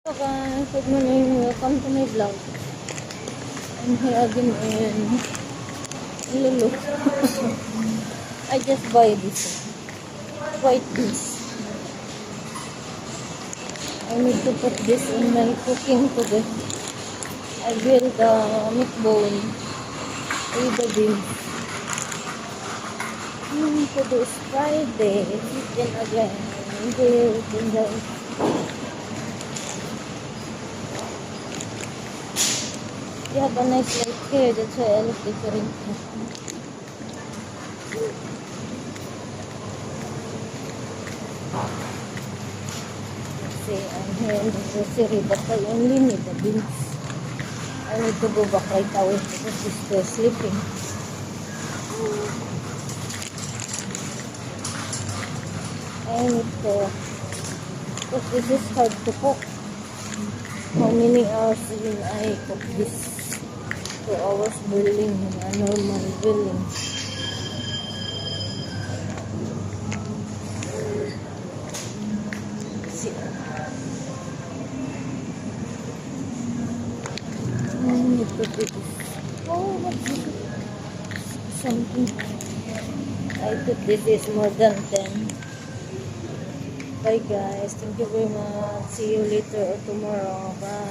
So guys, good morning. Welcome to my vlog. I'm here again in Lulu. I just buy this white beans. I need to put this in my cooking today. I build the meatball with the beans. Today is Friday. Then again, then guys. You have a nice light here, that's why I look different. See, I'm here in the grocery, but I only need the beans. I need to go back right away because she's still sleeping. I need to, because this is hard to cook. How many hours will I cook this? 2 hours boiling, a normal boiling. See. I need to do this. Oh, what's this? Something. I think this is more than 10. Bye guys. Thank you very much. See you later or tomorrow. Bye.